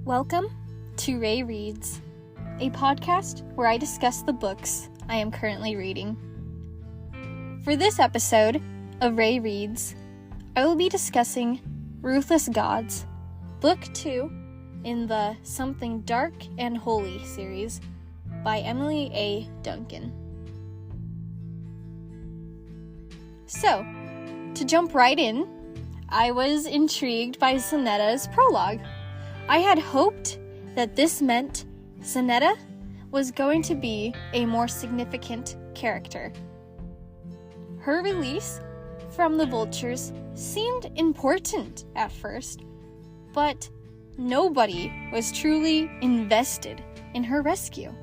Welcome to Ray Reads, a podcast where I discuss the books I am currently reading. For this episode of Ray Reads, I will be discussing Ruthless Gods, Book 2 in the Something Dark and Holy series by Emily A. Duncan. So, to jump right in, I was intrigued by Zanetta's prologue. I had hoped that this meant Zanetta was going to be a more significant character. Her release from the vultures seemed important at first, but nobody was truly invested in her rescue.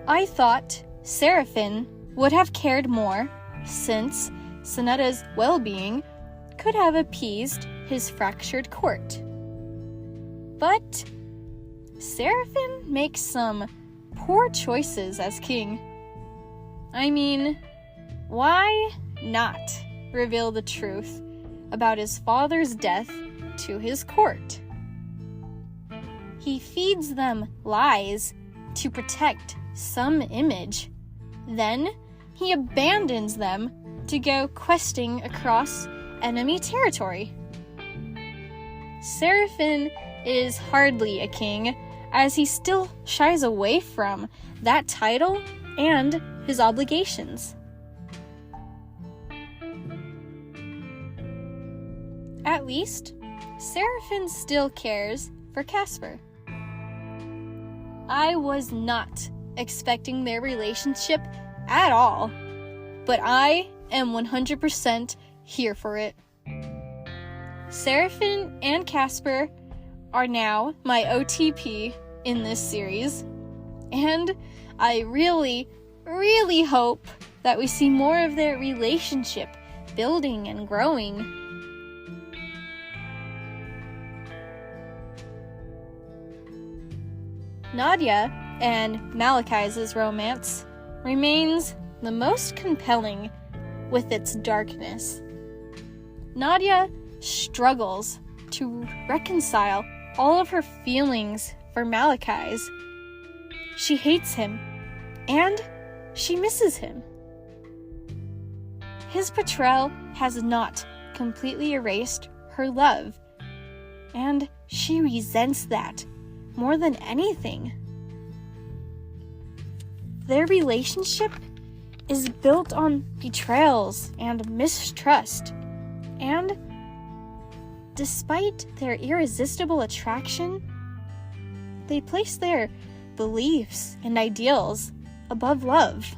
I thought Seraphim would have cared more, since Zanetta's well-being could have appeased his fractured court. But Seraphim makes some poor choices as king. I mean, why not reveal the truth about his father's death to his court? He feeds them lies to protect some image. Then he abandons them to go questing across enemy territory. Seraphim is hardly a king, as he still shies away from that title and his obligations. At least, Seraphim still cares for Casper. I was not expecting their relationship at all, but I am 100% here for it. Seraphim and Casper are now my OTP in this series, and I really hope that we see more of their relationship building and growing. Nadia and Malachi's romance remains the most compelling with its darkness. Nadia struggles to reconcile all of her feelings for Malachi's. She hates him, and she misses him. His betrayal has not completely erased her love, and she resents that more than anything. Their relationship is built on betrayals and mistrust, and despite their irresistible attraction, they place their beliefs and ideals above love.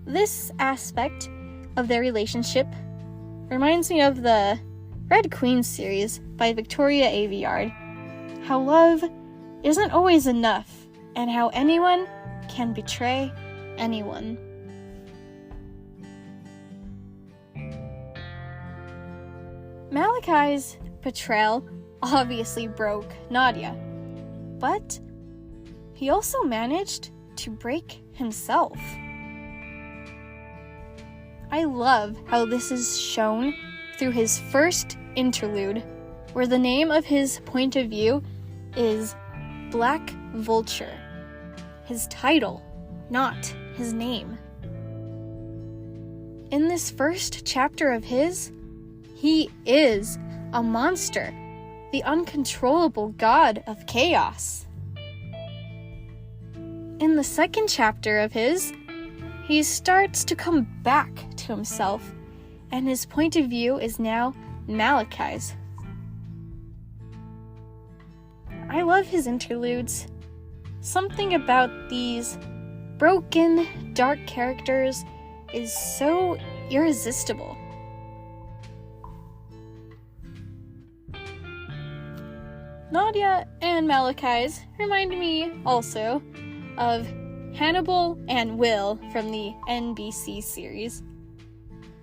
This aspect of their relationship reminds me of the Red Queen series by Victoria Aveyard, how love isn't always enough, and how anyone can betray anyone. Malachi's betrayal obviously broke Nadia, but he also managed to break himself. I love how this is shown through his first interlude, where the name of his point of view is Black Vulture. His title, not his name. In this first chapter of his, he is a monster, the uncontrollable god of chaos. In the second chapter of his, he starts to come back to himself, and his point of view is now Malachi's. I love his interludes. Something about these broken, dark characters is so irresistible. Nadia and Malachi's remind me also of Hannibal and Will from the NBC series.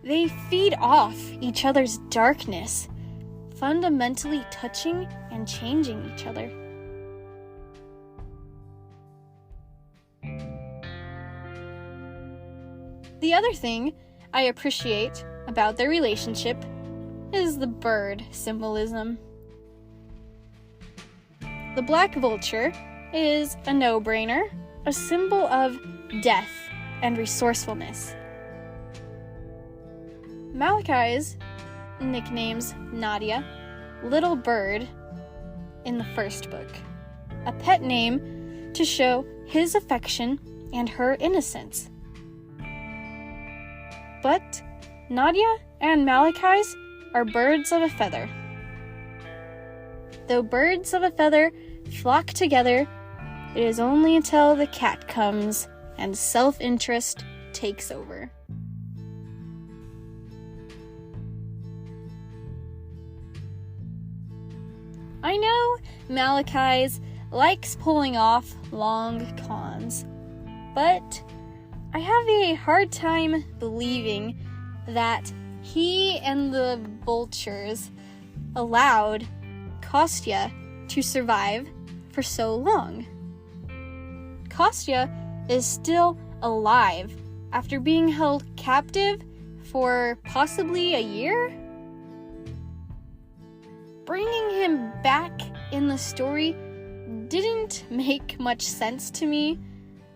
They feed off each other's darkness, fundamentally touching and changing each other. The other thing I appreciate about their relationship is the bird symbolism. The black vulture is a no-brainer, a symbol of death and resourcefulness. Malachi's nicknames Nadia Little Bird in the first book, a pet name to show his affection and her innocence. But Nadia and Malachi's are birds of a feather. Though birds of a feather flock together, it is only until the cat comes and self-interest takes over. I know Malachi's likes pulling off long cons, but I have a hard time believing that he and the vultures allowed Kostya to survive for so long. Kostya is still alive after being held captive for possibly a year? Bringing him back in the story didn't make much sense to me,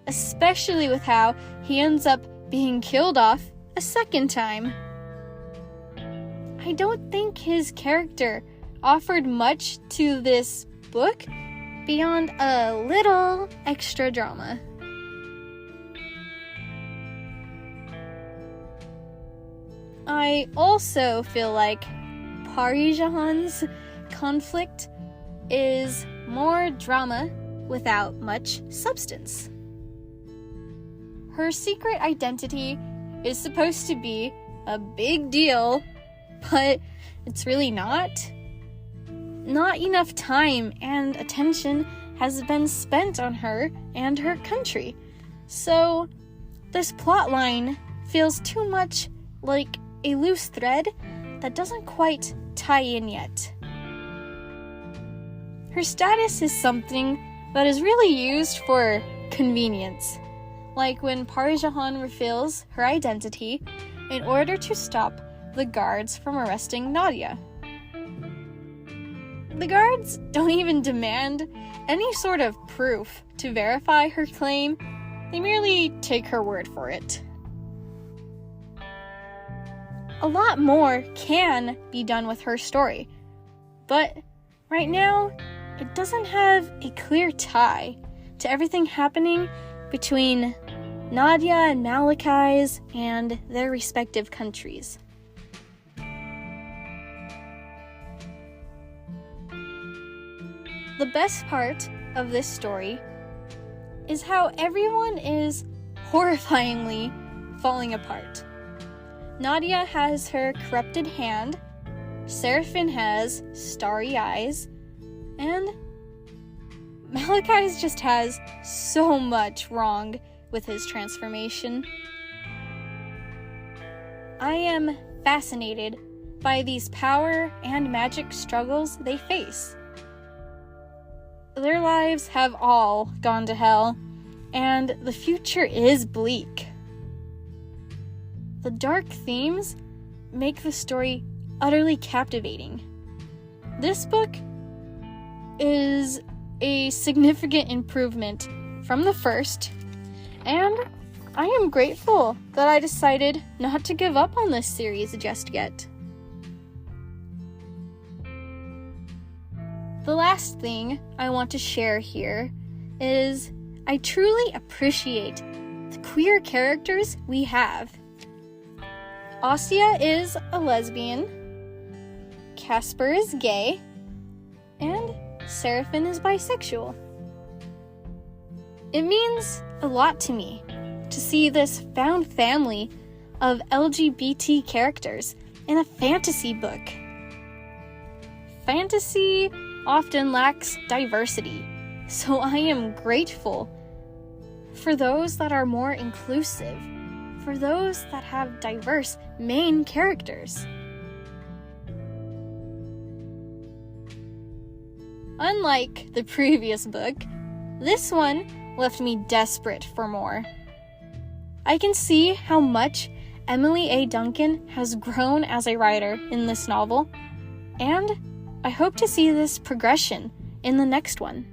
especially with how he ends up being killed off a second time. I don't think his character offered much to this book beyond a little extra drama. I also feel like Parijahan's conflict is more drama without much substance. Her secret identity is supposed to be a big deal, but it's really not. Not enough time and attention has been spent on her and her country, so this plotline feels too much like a loose thread that doesn't quite tie in yet. Her status is something that is really used for convenience, like when Parijahan reveals her identity in order to stop the guards from arresting Nadia. The guards don't even demand any sort of proof to verify her claim, they merely take her word for it. A lot more can be done with her story, but right now, it doesn't have a clear tie to everything happening between Nadia and Malachi's and their respective countries. The best part of this story is how everyone is horrifyingly falling apart. Nadia has her corrupted hand, Seraphine has starry eyes, and Malachi's just has so much wrong with his transformation. I am fascinated by these power and magic struggles they face. Their lives have all gone to hell, and the future is bleak. The dark themes make the story utterly captivating. This book is a significant improvement from the first, and I am grateful that I decided not to give up on this series just yet. The last thing I want to share here is I truly appreciate the queer characters we have. Asya is a lesbian, Casper is gay, and Seraphine is bisexual. It means a lot to me to see this found family of LGBT characters in a fantasy book. Fantasy often lacks diversity, so I am grateful for those that are more inclusive, for those that have diverse main characters. Unlike the previous book, this one left me desperate for more. I can see how much Emily A. Duncan has grown as a writer in this novel, and I hope to see this progression in the next one.